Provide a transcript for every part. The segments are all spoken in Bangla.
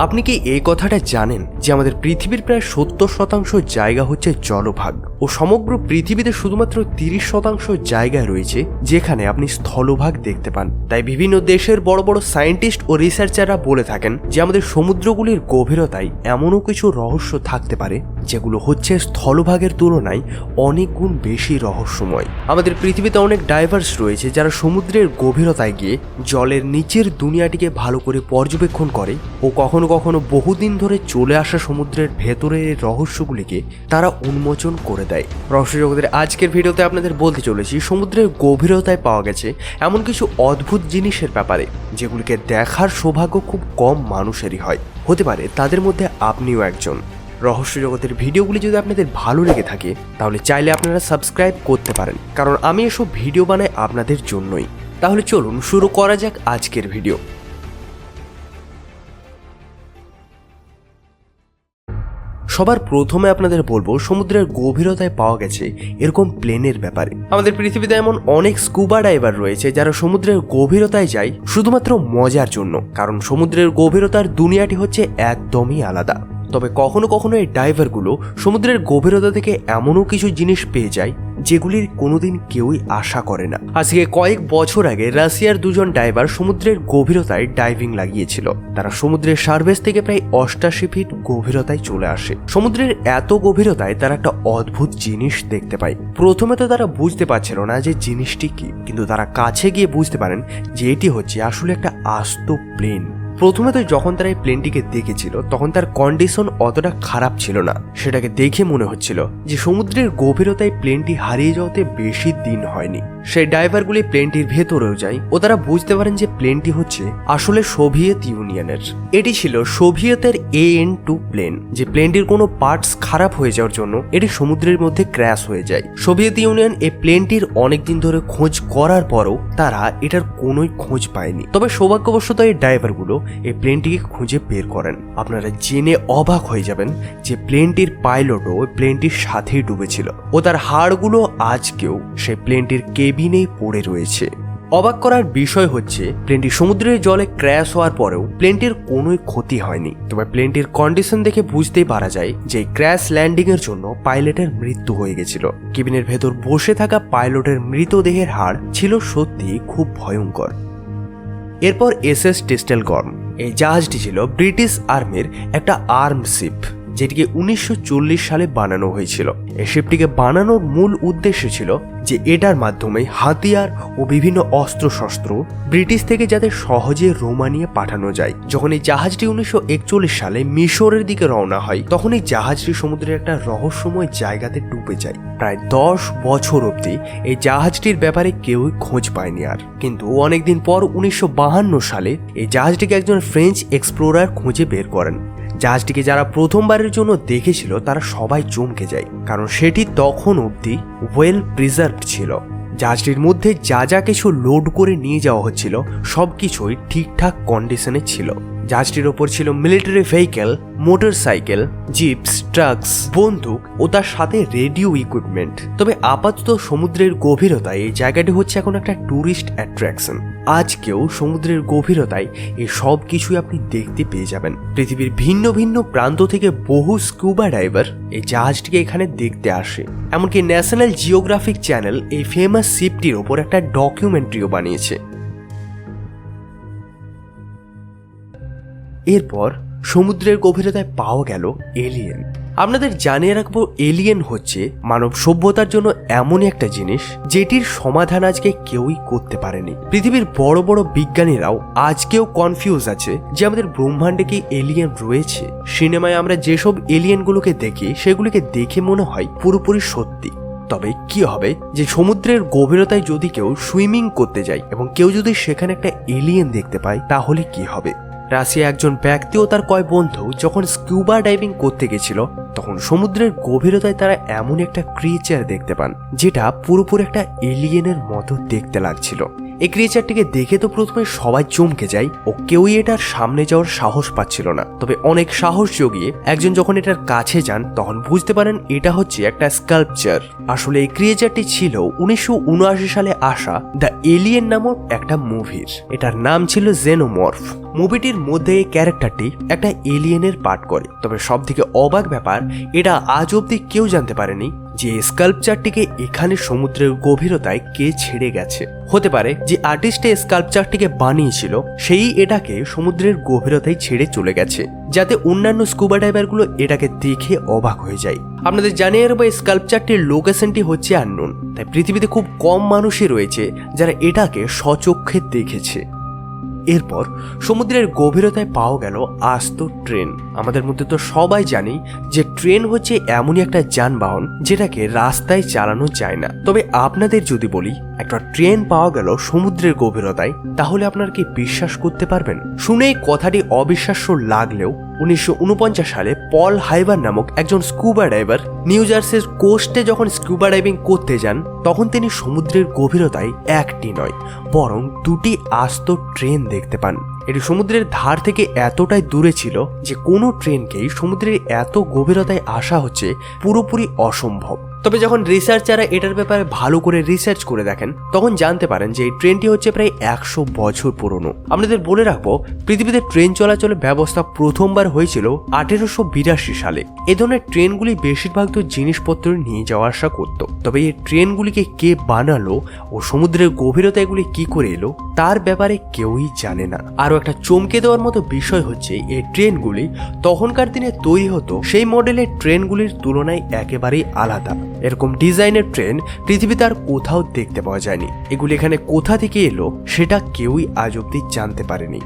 আপনি কি এই কথাটা জানেন যে আমাদের পৃথিবীর প্রায় 70% জায়গা হচ্ছে জলভাগ ও সমগ্র পৃথিবীতে শুধুমাত্র 30% জায়গা রয়েছে যেখানে আপনি স্থলভাগ দেখতে পান। তাই বিভিন্ন দেশের বড় বড় সায়েন্টিস্ট ও রিসার্চাররা বলে থাকেন যে আমাদের সমুদ্রগুলির গভীরতায় এমনও কিছু রহস্য থাকতে পারে যেগুলো হচ্ছে স্থলভাগের তুলনায় অনেক গুণ বেশি রহস্যময়। আমাদের পৃথিবীতে অনেক ডাইভার্স রয়েছে যারা সমুদ্রের গভীরতায় গিয়ে জলের নিচের দুনিয়াটিকে ভালো করে পর্যবেক্ষণ করে ও কখনো কখনো বহুদিন ধরে চলে আসা সমুদ্রের ভেতরের এই রহস্যগুলিকে তারা উন্মোচন করে দেয়। রহস্য জগতের আজকের ভিডিওতে আপনাদের বলতে চলেছি সমুদ্রের গভীরতায় পাওয়া গেছে এমন কিছু অদ্ভুত জিনিসের ব্যাপারে যেগুলিকে দেখার সৌভাগ্য খুব কম মানুষেরই হয়। হতে পারে তাদের মধ্যে আপনিও একজন। রহস্য জগতের ভিডিওগুলি যদি আপনাদের ভালো লেগে থাকে তাহলে চাইলে আপনারা সাবস্ক্রাইব করতে পারেন, কারণ আমি এসব ভিডিও বানাই আপনাদের জন্যই। তাহলে চলুন শুরু করা যাক আজকের ভিডিও। সবার প্রথমে আপনাদের বলবো সমুদ্রের গভীরতায় পাওয়া গেছে এরকম প্লেনের ব্যাপারে। আমাদের পৃথিবীতে এমন অনেক স্কুবা ডাইভার রয়েছে যারা সমুদ্রের গভীরতায় যায় শুধুমাত্র মজার জন্য, কারণ সমুদ্রের গভীরতার দুনিয়াটি হচ্ছে একদমই আলাদা। তবে কখনো কখনো এই ডাইভারগুলো সমুদ্রের গভীরতা থেকে এমনও কিছু জিনিস পেয়ে যায় যেগুলির কোনোদিন কেউই আশা করে না। আজকে কয়েক বছর আগে রাশিয়ার দুজন ডাইভার সমুদ্রের গভীরতায় ডাইভিং লাগিয়েছিল। তারা সমুদ্রের সারফেস থেকে প্রায় 88 ফিট গভীরতায় চলে আসে। সমুদ্রের এত গভীরতায় তারা একটা অদ্ভুত জিনিস দেখতে পায়। প্রথমে তো তারা বুঝতে পারছিল না যে জিনিসটি কি, কিন্তু তারা কাছে গিয়ে বুঝতে পারেন যে এটি হচ্ছে আসলে একটা আস্ত প্লেন। প্রথমে তো যখন তারা এই প্লেনটিকে দেখেছিল তখন তার কন্ডিশন অতটা খারাপ ছিল না। সেটাকে দেখে মনে হচ্ছিল যে সমুদ্রের গভীরতায় প্লেনটি হারিয়ে যাওয়াতে বেশি দিন হয়নি। সেই ডাইভারগুলি প্লেনটির ভেতরেও যায় ও তারা বুঝতে পারেন যে প্লেনটি হচ্ছে আসলে সোভিয়েত ইউনিয়নের। এটি ছিল সোভিয়েতের AN-2 প্লেন, যে প্লেনটির কোনো পার্টস খারাপ হয়ে যাওয়ার জন্য এটি সমুদ্রের মধ্যে ক্র্যাশ হয়ে যায়। সোভিয়েত ইউনিয়ন এই প্লেনটির অনেকদিন ধরে খোঁজ করার পরও তারা এটার কোনোই খোঁজ পায়নি। তবে সৌভাগ্যবশত এই ড্রাইভারগুলো এই প্লেনটিকে খুঁজে বের করেন। আপনারা জেনে অবাক হয়ে যাবেন যে প্লেনটির পাইলটও ওই প্লেনটির সাথেই ডুবেছিল ও তার হাড়গুলো আজকেও সেই প্লেনটির কেবিনেই পড়ে রয়েছে। অবাক করার বিষয় হচ্ছে প্লেনটি সমুদ্রের জলে ক্র্যাশ হওয়ার পরেও প্লেনটির কোনোই ক্ষতি হয়নি। তবে প্লেনটির কন্ডিশন দেখে বুঝতেই পারা যায় যে ক্র্যাশ ল্যান্ডিং এর জন্য পাইলটের মৃত্যু হয়ে গেছিল। কেবিনের ভেতর বসে থাকা পাইলটের মৃতদেহের হাড় ছিল সত্যি খুব ভয়ঙ্কর। এরপর SS টেস্টেলগর্ম, এই জাহাজটি ছিল ব্রিটিশ আর্মির একটা আর্ম শিপ, যেটিকে 1940 সালে বানানো হয়েছিল। এই শিপটিকে বানানোর মূল উদ্দেশ্য ছিল যে এটার মাধ্যমে হাতিয়ার ও বিভিন্ন অস্ত্রশস্ত্র ব্রিটিশ থেকে যাতে সহজে রোমানিয়া পাঠানো যায়। যখন এই জাহাজটি 1941 সালে মিশরের দিকে রওনা হয় তখন এই জাহাজটি সমুদ্রের একটা রহস্যময় জায়গাতে ডুবে যায়। প্রায় 10 বছর অবধি এই জাহাজটির ব্যাপারে কেউই খোঁজ পায়নি আর। কিন্তু অনেকদিন পর 1952 সালে এই জাহাজটিকে একজন ফ্রেঞ্চ এক্সপ্লোরার খুঁজে বের করেন। জাহাজটিকে যারা প্রথমবারের জন্য দেখেছিল তারা সবাই চমকে যায়, কারণ সেটি তখন অবধি ওয়েল প্রিজার্ভড ছিল। জাহাজটির মধ্যে যা যা কিছু লোড করে নিয়ে যাওয়া হচ্ছিল সবকিছুই ঠিকঠাক কন্ডিশনে ছিল। জাহাজটির ওপর ছিল military vehicle, motorcycle, jeeps, trucks, বন্দুক ও তার সাথে রেডিও ইকুইপমেন্ট। তবে আপাতত সমুদ্রের গভীরতায় এই জায়গাটি হচ্ছে এখন একটা ট্যুরিস্ট অ্যাট্রাকশন। আজকেও সমুদ্রের গভীরতায় এই সব কিছুই আপনি দেখতে পেয়ে যাবেন। পৃথিবীর ভিন্ন ভিন্ন প্রান্ত থেকে বহু স্কুবা ডাইভার এই জাহাজটিকে এখানে দেখতে আসে। এমনকি ন্যাশনাল জিওগ্রাফিক চ্যানেল এই ফেমাস শিপটির ওপর একটা ডকুমেন্টারিও বানিয়েছে। এরপর সমুদ্রের গভীরতায় পাওয়া গেল এলিয়েন। আপনাদের জানিয়ে রাখবো এলিয়েন হচ্ছে মানব সভ্যতার জন্য এমন একটা জিনিস যেটির সমাধান আজকে কেউই করতে পারেনি। পৃথিবীর বড় বড় বিজ্ঞানীরাও আজকেও কনফিউজ আছে যে আমাদের ব্রহ্মাণ্ডে কি এলিয়েন রয়েছে। সিনেমায় আমরা যেসব এলিয়েনগুলোকে দেখি সেগুলিকে দেখে মনে হয় পুরোপুরি সত্যি। তবে কি হবে যে সমুদ্রের গভীরতায় যদি কেউ সুইমিং করতে যায় এবং কেউ যদি সেখানে একটা এলিয়েন দেখতে পায় তাহলে কি হবে? রাশিয়া একজন ব্যক্তি ও তার কয়েক বন্ধু যখন স্কুবা ডাইভিং করতে গেছিল তখন সমুদ্রের গভীরতায় তারা এমন একটা ক্রিয়েচার দেখতে পান যেটা পুরোপুরি একটা এলিয়েনের মতো দেখতে লাগছিল। এই ক্রিয়েচারটিকে দেখে তো প্রথমে সবাই চমকে যায় ও কেউই এটার সামনে যাওয়ার সাহস পাচ্ছিল না। তবে অনেক সাহস জগিয়ে একজন যখন এটার কাছে যান তখন বুঝতে পারেন এটা হচ্ছে একটা স্কাল্পচার। আসলে এই ক্রিয়েচারটি ছিল 1979 সালে আসা দ্য এলিয়েন নামক একটা মুভির। এটার নাম ছিল জেনোমর্ফ। মুভিটির মধ্যে এই ক্যারেক্টারটি একটা এলিয়েনের পার্ট করে। তবে সব থেকে অবাক ব্যাপার, এটা আজ অব্দি কেউ জানতে পারেনি যে স্কাল্পচারটিকে এখানে সমুদ্রের গভীরতায় কে ছেড়ে গেছে। হতে পারে যে আর্টিস্ট এই স্কাল্পচারটিকে বানিয়েছিল সেই এটাকে সমুদ্রের গভীরতায় ছেড়ে চলে গেছে, যাতে অন্যান্য স্কুবা ডাইভারগুলো এটাকে দেখে অবাক হয়ে যায়। আপনাদের জানিয়ে রাখবো এই স্কাল্পচারটির লোকেশনটি হচ্ছে আননোন, তাই পৃথিবীতে খুব কম মানুষই রয়েছে যারা এটাকে স্বচক্ষে দেখেছে। এরপর সমুদ্রের গভীরতায় পাওয়া গেল আস্ত ট্রেন। আমাদের মধ্যে তো সবাই জানি যে ট্রেন হচ্ছে এমনই একটা যানবাহন যেটাকে রাস্তায় চালানো যায় না। তবে আপনাদের যদি বলি একটা ট্রেন পাওয়া গেল সমুদ্রের গভীরতায়, তাহলে আপনারা কি বিশ্বাস করতে পারবেন? শুনে এই কথাটি অবিশ্বাস্য লাগলেও 1949 সালে পল হাইবার নামক একজন স্কুবা ডাইভার নিউ জার্সির কোস্টে যখন স্কুবা ডাইভিং করতে যান, তখন তিনি সমুদ্রের গভীরতায় একটি নয় বরং দুটি আস্ত ট্রেন দেখতে পান। এটি সমুদ্রের ধার থেকে এতটাই দূরে ছিল যে কোনো ট্রেনকেই সমুদ্রের এত গভীরতায় আসা হচ্ছে পুরোপুরি অসম্ভব। তবে যখন রিসার্চাররা এটার ব্যাপারে ভালো করে রিসার্চ করে দেখেন, তখন জানতে পারেন যে এই ট্রেনটি হচ্ছে প্রায় 100 বছর পুরনো। আপনাদের বলে রাখবো, পৃথিবীতে ট্রেন চলাচলের ব্যবস্থা প্রথমবার হয়েছিল 1882 সালে। এ ধরনের ট্রেনগুলি বেশিরভাগ তো জিনিসপত্র নিয়ে যাওয়া আসা করত। তবে এই ট্রেনগুলিকে কে বানালো ও সমুদ্রের গভীরতা এগুলি কি করে এলো তার ব্যাপারে কেউই জানে না। আরও একটা চমকে দেওয়ার মতো বিষয় হচ্ছে এই ট্রেনগুলি তখনকার দিনে তৈরি হতো সেই মডেলের ট্রেনগুলির তুলনায় একেবারেই আলাদা। এরকম ডিজাইনের ট্রেন পৃথিবীতে আর কোথাও দেখতে পাওয়া যায়নি। এগুলি এখানে কোথা থেকে এলো সেটা কেউই আজ অব্দি জানতে পারেনি।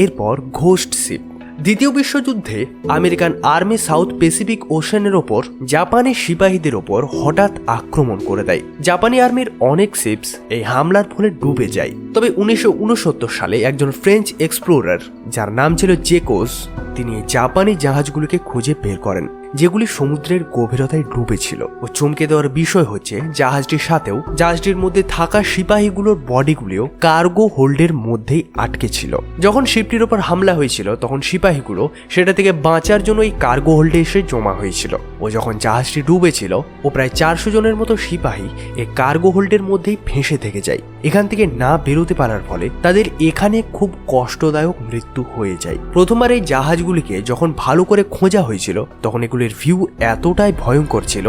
এরপর ঘোস্ট শিপ। দ্বিতীয় বিশ্বযুদ্ধে আমেরিকান আর্মি সাউথ প্যাসিফিক ওশানের ওপর জাপানি সিপাহীদের ওপর হঠাৎ আক্রমণ করে দেয়। জাপানি আর্মির অনেক শিপস এই হামলার ফলে ডুবে যায়। তবে 1969 সালে একজন ফ্রেঞ্চ এক্সপ্লোরার যার নাম ছিল জেকোস, তিনি জাপানি জাহাজগুলোকে খুঁজে বের করেন যেগুলি সমুদ্রের গভীরতায় ডুবেছিল। ও চমকে দেওয়ার বিষয় হচ্ছে জাহাজটির সাথেও জাহাজটির মধ্যে থাকা সিপাহীগুলোর বডিগুলিও কার্গো হোল্ডের মধ্যেই আটকে ছিল। যখন শিপটির ওপর হামলা হয়েছিল তখন সিপাহীগুলো সেটা থেকে বাঁচার জন্য এই কার্গো হোল্ডে এসে জমা হয়েছিল। ও যখন জাহাজটি ডুবেছিল ও প্রায় 400 জনের মতো সিপাহী এই কার্গো হোল্ডের মধ্যেই ফেঁসে থেকে যায়। এখান থেকে না বেরোতে পারার ফলে তাদের এখানে খুব কষ্টদায়ক মৃত্যু হয়ে যায়। প্রথমবার এই জাহাজগুলিকে যখন ভালো করে খোঁজা হয়েছিল তখন এগুলির ভিউ এতটাই ভয়ঙ্কর ছিল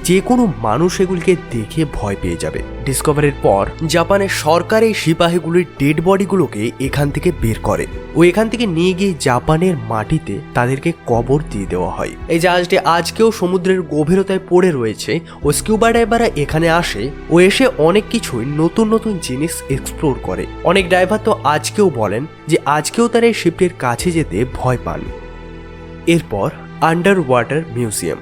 যে কোনো মানুষ এগুলিকে দেখে ভয় পেয়ে যাবে। ডিসকভারির পর জাপানের সরকার এই সিপাহীগুলির ডেড বডিগুলোকে এখান থেকে বের করে ও এখান থেকে নিয়ে গিয়ে জাপানের মাটিতে তাদেরকে কবর দিয়ে দেওয়া হয়। এই জাহাজটি আজকেও সমুদ্রের গভীরতায় পড়ে রয়েছে ও স্কিউবা ডাইভাররা এখানে আসে ও এসে অনেক কিছুই নতুন নতুন জিনিস এক্সপ্লোর করে। অনেক ডাইভার তো আজকেও বলেন যে আজকেও তারা এই শিপটির কাছে যেতে ভয় পান। এরপর আন্ডার ওয়াটার মিউজিয়াম।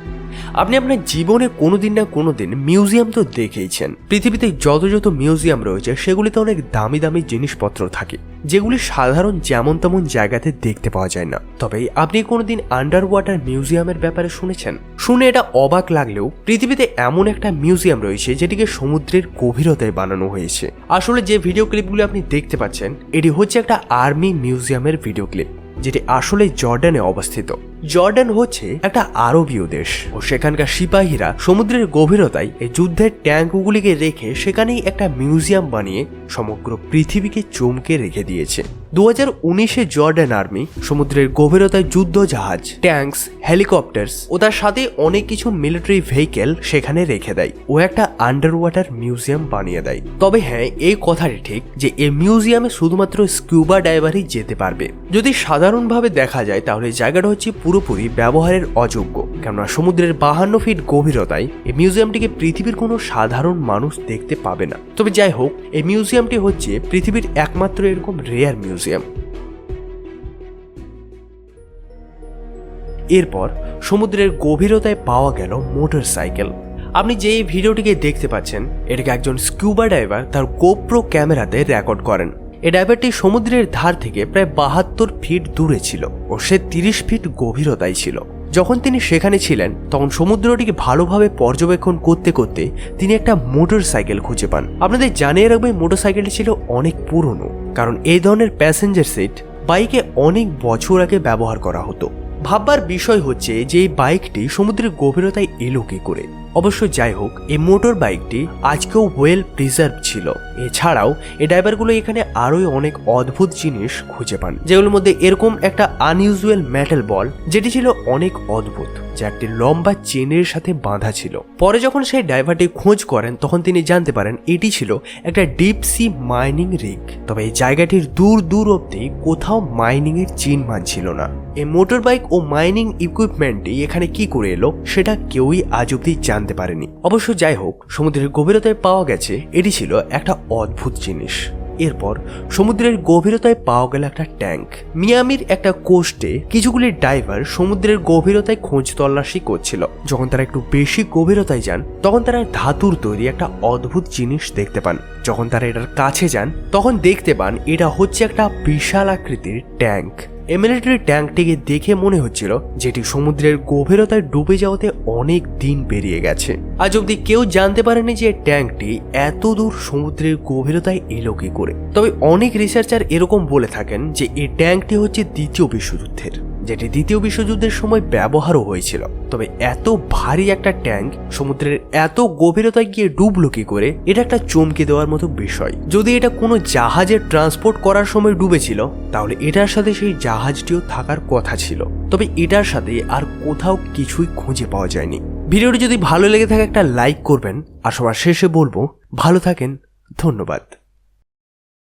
আপনি আপনার জীবনে কোনোদিন না কোনোদিন মিউজিয়াম তো দেখেইছেন। পৃথিবীতে যত যত মিউজিয়াম রয়েছে সেগুলিতে অনেক দামি দামি জিনিসপত্র থাকে যেগুলি সাধারণ যেমন তেমন জায়গাতে দেখতে পাওয়া যায় না। তবে আপনি কোনোদিন আন্ডার ওয়াটার মিউজিয়ামের ব্যাপারে শুনেছেন? শুনে এটা অবাক লাগলেও পৃথিবীতে এমন একটা মিউজিয়াম রয়েছে যেটিকে সমুদ্রের গভীরতায় বানানো হয়েছে। আসলে যে ভিডিও ক্লিপগুলি আপনি দেখতে পাচ্ছেন এটি হচ্ছে একটা আর্মি মিউজিয়ামের ভিডিও ক্লিপ, যেটি আসলে জর্ডানে অবস্থিত। জর্ডান হচ্ছে একটা আরবীয় দেশ ও সেখানকার সিপাহীরা সমুদ্রের গভীরতায় এই যুদ্ধের ট্যাঙ্কগুলিকে রেখে সেখানেই একটা মিউজিয়াম বানিয়ে সমগ্র পৃথিবীকে চমকে রেখে দিয়েছে। 2019-এ জর্ডান আর্মি সমুদ্রের গভীরতায় যুদ্ধ জাহাজ, ট্যাঙ্কস, হেলিকপ্টার্স ও তার সাথে অনেক কিছু মিলিটারি ভেহিকেল সেখানে রেখে দেয় ও একটা আন্ডার ওয়াটার মিউজিয়াম বানিয়ে দেয়। তবে হ্যাঁ, এই কথাটি ঠিক যে এই মিউজিয়ামে শুধুমাত্র স্কিউবা ডাইভারই যেতে পারবে। যদি সাধারণভাবে দেখা যায় তাহলে জায়গাটা হচ্ছে পুরোপুরি ব্যবহারের অযোগ্য, কেননা সমুদ্রের 52 ফিট গভীরতায় এই মিউজিয়ামটিকে পৃথিবীর কোনো সাধারণ মানুষ দেখতে পাবে না। তবে যাই হোক, এই মিউজিয়ামটি হচ্ছে পৃথিবীর একমাত্র এরকম রেয়ার মিউজিয়াম। এরপর সমুদ্রের গভীরতায় পাওয়া গেল মোটরসাইকেল। আপনি যে এই ভিডিওটিকে দেখতে পাচ্ছেন এটাকে একজন স্কিউবা ডাইভার তার গোপ্রো ক্যামেরাতে রেকর্ড করেন। এই ডাইভারটি সমুদ্রের ধার থেকে প্রায় 72 ফিট দূরে ছিল ও সে 30 ফিট গভীরতায় ছিল। যখন তিনি সেখানে ছিলেন তখন সমুদ্রটিকে ভালোভাবে পর্যবেক্ষণ করতে করতে তিনি একটা মোটরসাইকেল খুঁজে পান। আপনাদের জানিয়ে রাখবে মোটরসাইকেলটি ছিল অনেক পুরনো, কারণ এই ধরনের প্যাসেঞ্জার সিট বাইকে অনেক বছর আগে ব্যবহার করা হতো। ভাববার বিষয় হচ্ছে যে এই বাইকটি সমুদ্রের গভীরতায় এলো কি করে। অবশ্য যাই হোক, এই মোটর বাইকটি আজকেও ওয়েল প্রিজার্ভ ছিল। এছাড়াও এই ড্রাইভারগুলো এখানে আরোই অনেক অদ্ভুত জিনিস খুঁজে পান, যেগুলোর মধ্যে এরকম একটা আনইউজুয়াল মেটাল বল, যেটি ছিল অনেক অদ্ভুত, যা একটি লম্বা চেনের সাথে বাঁধা ছিল। পরে যখন সেই ড্রাইভারটি খোঁজ করেন তখন তিনি জানতে পারেন এটি ছিল একটা ডিপ সি মাইনিং রিগ। তবে এই জায়গাটির দূর দূর অব্দি কোথাও মাইনিং এর চিহ্ন ছিল না। এই মোটর বাইক ও মাইনিং ইকুইপমেন্টটি এখানে কি করে এলো সেটা কেউই আজ অব্দি জানতে পারেনি। অবশ্য যাই হোক, সমুদ্রের গভীরতায় পাওয়া গেছে এটি ছিল একটা অদ্ভুত জিনিস। এরপর সমুদ্রের গভীরতায় পাওয়া গেল একটা ট্যাঙ্ক। মিয়ামির একটা কোস্টে কিছুগুলি ডাইভার সমুদ্রের গভীরতায় খোঁজ তল্লাশি করছিল। যখন তারা একটু বেশি গভীরতায় যান তখন তারা ধাতুর তৈরি একটা অদ্ভুত জিনিস দেখতে পান। যখন তারা এটার কাছে যান তখন দেখতে পান এটা হচ্ছে একটা বিশাল আকৃতির ট্যাঙ্ক। এই মিলিটারি ট্যাঙ্কটিকে দেখে মনে হচ্ছিল যেটি সমুদ্রের গভীরতায় ডুবে যাওয়াতে অনেক দিন পেরিয়ে গেছে। আজ অব্দি কেউ জানতে পারেনি যে ট্যাঙ্কটি এত দূর সমুদ্রের গভীরতায় এলো কি করে। তবে অনেক রিসার্চার এরকম বলে থাকেন যে এই ট্যাঙ্কটি হচ্ছে দ্বিতীয় বিশ্বযুদ্ধের, যেটি দ্বিতীয় বিশ্বযুদ্ধের সময় ব্যবহারও হয়েছিল। তবে এত ভারী একটা ট্যাঙ্ক সমুদ্রের এত গভীরতায় গিয়ে ডুবলো কি করে, এটা একটা চমকে দেওয়ার মতো বিষয়। যদি এটা কোনো জাহাজের ট্রান্সপোর্ট করার সময় ডুবেছিল তাহলে এটার সাথে সেই জাহাজটিও থাকার কথা ছিল। তবে এটার সাথে আর কোথাও কিছুই খুঁজে পাওয়া যায়নি। ভিডিওটি যদি ভালো লেগে থাকে একটা লাইক করবেন, আর সবার শেষে বলবো ভালো থাকেন, ধন্যবাদ।